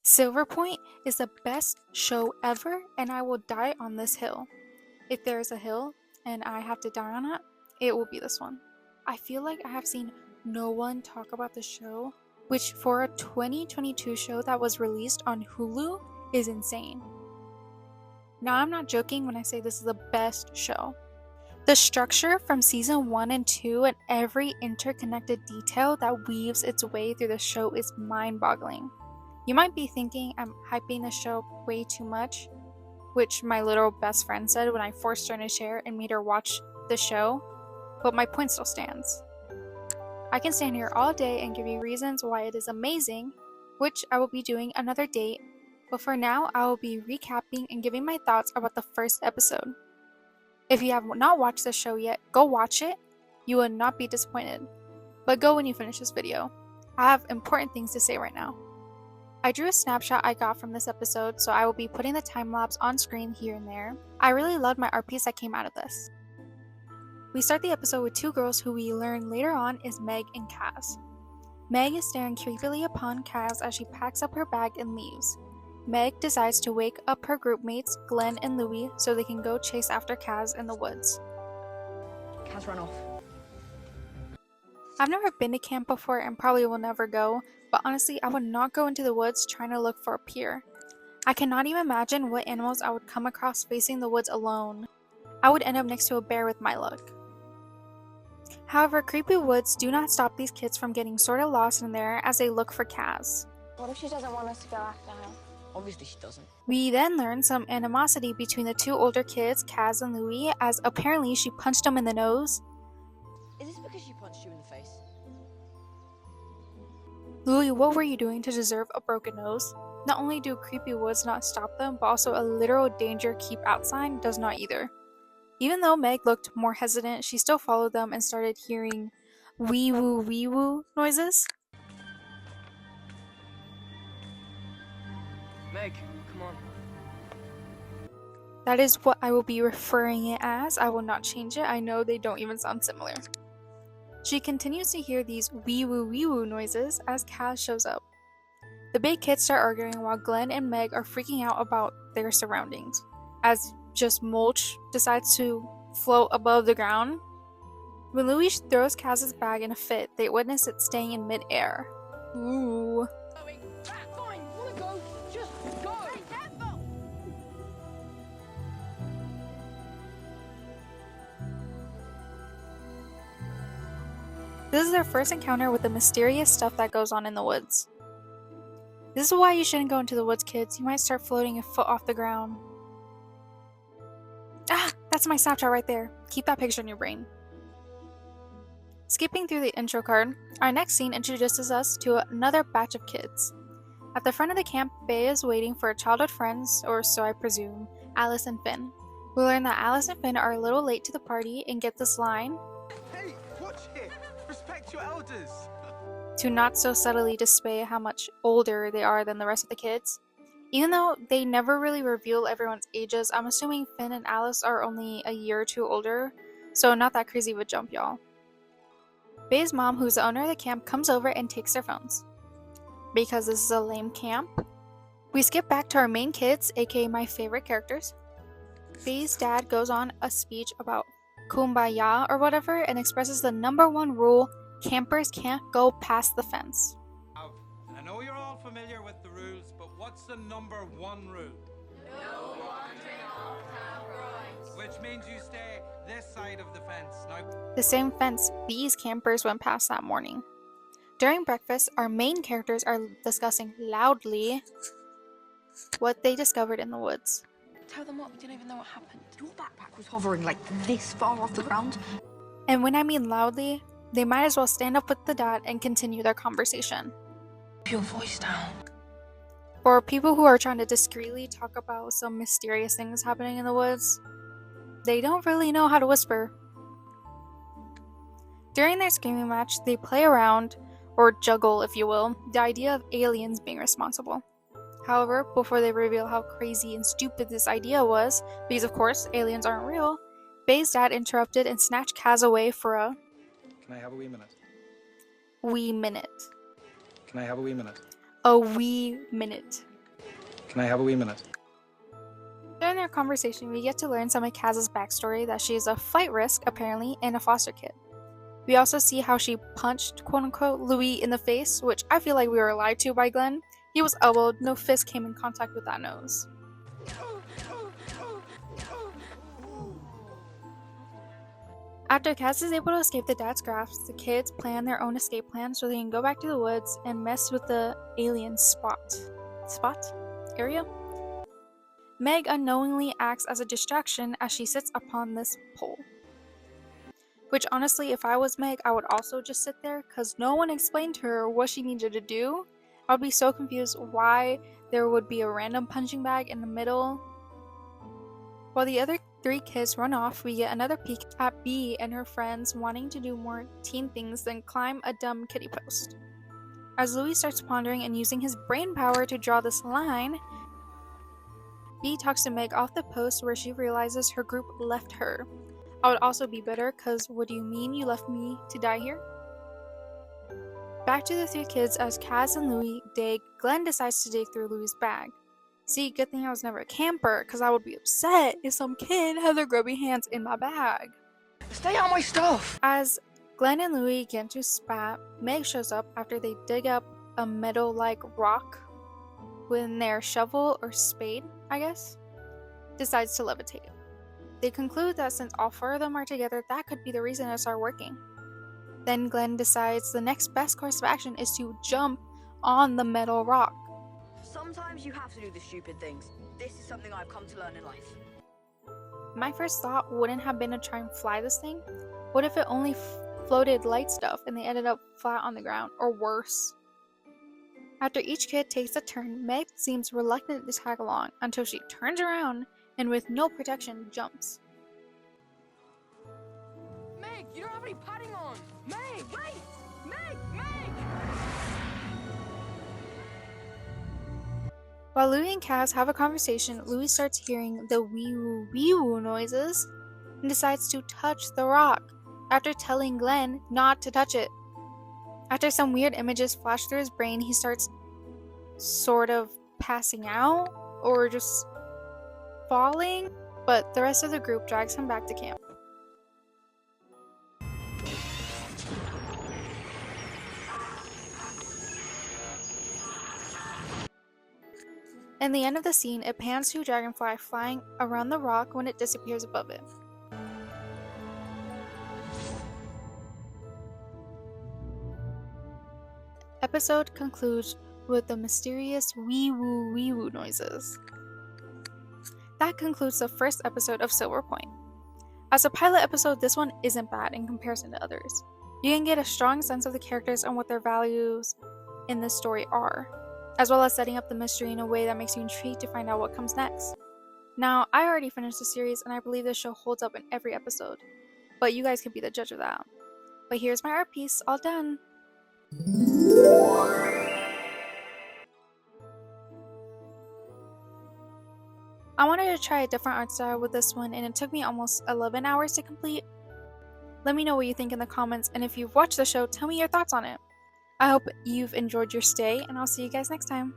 Silverpoint is the best show ever, and I will die on this hill. If there is a hill and I have to die on it, it will be this one. I feel like I have seen no one talk about the show, which for a 2022 show that was released on Hulu is insane. Now, I'm not joking when I say this is the best show. The structure from season 1 and 2 and every interconnected detail that weaves its way through the show is mind-boggling. You might be thinking I'm hyping the show way too much, which my little best friend said when I forced her in a chair and made her watch the show, but my point still stands. I can stand here all day and give you reasons why it is amazing, which I will be doing another date, but for now I will be recapping and giving my thoughts about the first episode. If you have not watched the show yet, go watch it. You will not be disappointed. But go when you finish this video. I have important things to say right now. I drew a snapshot I got from this episode, so I will be putting the time lapse on screen here and there. I really loved my art piece that came out of this. We start the episode with two girls who we learn later on is Meg and Kaz. Meg is staring creepily upon Kaz as she packs up her bag and leaves. Meg decides to wake up her group mates, Glenn and Louie, so they can go chase after Kaz in the woods. Kaz ran off. I've never been to camp before and probably will never go, but honestly, I would not go into the woods trying to look for a pier. I cannot even imagine what animals I would come across facing the woods alone. I would end up next to a bear with my luck. However, creepy woods do not stop these kids from getting sort of lost in there as they look for Kaz. What if she doesn't want us to go after her? Obviously she doesn't. We then learn some animosity between the two older kids, Kaz and Louie, as apparently she punched him in the nose. Is this because she punched you in the face? Louie, what were you doing to deserve a broken nose? Not only do creepy woods not stop them, but also a literal danger keep out sign does not either. Even though Meg looked more hesitant, she still followed them and started hearing wee woo noises. Meg, come on. That is what I will be referring it as. I will not change it. I know they don't even sound similar. She continues to hear these wee woo noises as Kaz shows up. The big kids start arguing while Glenn and Meg are freaking out about their surroundings, as just mulch decides to float above the ground. When Louie throws Kaz's bag in a fit, they witness it staying in mid-air. Ooh. Fine, wanna go? Just go! Hey, careful! This is their first encounter with the mysterious stuff that goes on in the woods. This is why you shouldn't go into the woods, kids. You might start floating a foot off the ground. Ah, that's my snapshot right there. Keep that picture in your brain. Skipping through the intro card, our next scene introduces us to another batch of kids. At the front of the camp, Bay is waiting for childhood friends, or so I presume, Alice and Finn. We learn that Alice and Finn are a little late to the party and get this line, Hey, watch it! Respect your elders! to not so subtly display how much older they are than the rest of the kids. Even though they never really reveal everyone's ages, I'm assuming Finn and Alice are only a year or two older, so not that crazy of a jump, y'all. Bay's mom, who's the owner of the camp, comes over and takes their phones. Because this is a lame camp, we skip back to our main kids, aka my favorite characters. Bay's dad goes on a speech about kumbaya or whatever and expresses the number one rule: campers can't go past the fence. I know you're all familiar with the rules, but what's the number one rule? No wandering off town roads. Which means you stay this side of the fence. Now, The same fence these campers went past that morning. During breakfast, our main characters are discussing loudly what they discovered in the woods. Tell them what, we didn't even know what happened. Your backpack was hovering like this far off the ground. And when I mean loudly, they might as well stand up with the dad and continue their conversation. Keep your voice down. For people who are trying to discreetly talk about some mysterious things happening in the woods, they don't really know how to whisper. During their screaming match, they play around, or juggle if you will, the idea of aliens being responsible. However, before they reveal how crazy and stupid this idea was, because of course aliens aren't real, Bay's dad interrupted and snatched Kaz away for a can I have a wee minute? wee minute. Can I have a wee minute? A wee minute. Can I have a wee minute? During their conversation, we get to learn some of Kaz's backstory, that she is a flight risk, apparently, and a foster kid. We also see how she punched, quote-unquote, Louis in the face, which I feel like we were lied to by Glenn. He was elbowed, no fist came in contact with that nose. After Kaz is able to escape the dad's grasp, the kids plan their own escape plan so they can go back to the woods and mess with the alien spot area. Meg unknowingly acts as a distraction as she sits upon this pole. Which honestly, if I was Meg, I would also just sit there because no one explained to her what she needed to do. I would be so confused why there would be a random punching bag in the middle. While the other 3 kids run off, we get another peek at Bee and her friends wanting to do more teen things than climb a dumb kiddie post. As Louis starts pondering and using his brain power to draw this line, Bee talks to Meg off the post where she realizes her group left her. I would also be bitter because what do you mean you left me to die here? Back to the 3 kids as Kaz and Louis dig, Glenn decides to dig through Louis' bag. See, good thing I was never a camper because I would be upset if some kid had their grubby hands in my bag. Stay on my stuff! As Glenn and Louis get into spat, Meg shows up after they dig up a meadow-like rock with their shovel or spade, I guess, decides to levitate it. They conclude that since all 4 of them are together, that could be the reason it started working. Then Glenn decides the next best course of action is to jump on the metal rock. Sometimes you have to do the stupid things. This is something I've come to learn in life. My first thought wouldn't have been to try and fly this thing. What if it only floated light stuff and they ended up flat on the ground, or worse? After each kid takes a turn, Meg seems reluctant to tag along until she turns around and with no protection jumps. Meg, you don't have any padding on! Meg, wait! Meg! Meg! While Louis and Kaz have a conversation, Louis starts hearing the wee-woo noises and decides to touch the rock after telling Glenn not to touch it. After some weird images flash through his brain, he starts sort of passing out or just falling, but the rest of the group drags him back to camp. In the end of the scene, it pans to a dragonfly flying around the rock when it disappears above it. Episode concludes with the mysterious wee-woo noises. That concludes the first episode of Silverpoint. As a pilot episode, this one isn't bad in comparison to others. You can get a strong sense of the characters and what their values in this story are, as well as setting up the mystery in a way that makes you intrigued to find out what comes next. Now, I already finished the series and I believe this show holds up in every episode, but you guys can be the judge of that. But here's my art piece, all done. I wanted to try a different art style with this one and it took me almost 11 hours to complete. Let me know what you think in the comments, and if you've watched the show, tell me your thoughts on it. I hope you've enjoyed your stay and I'll see you guys next time.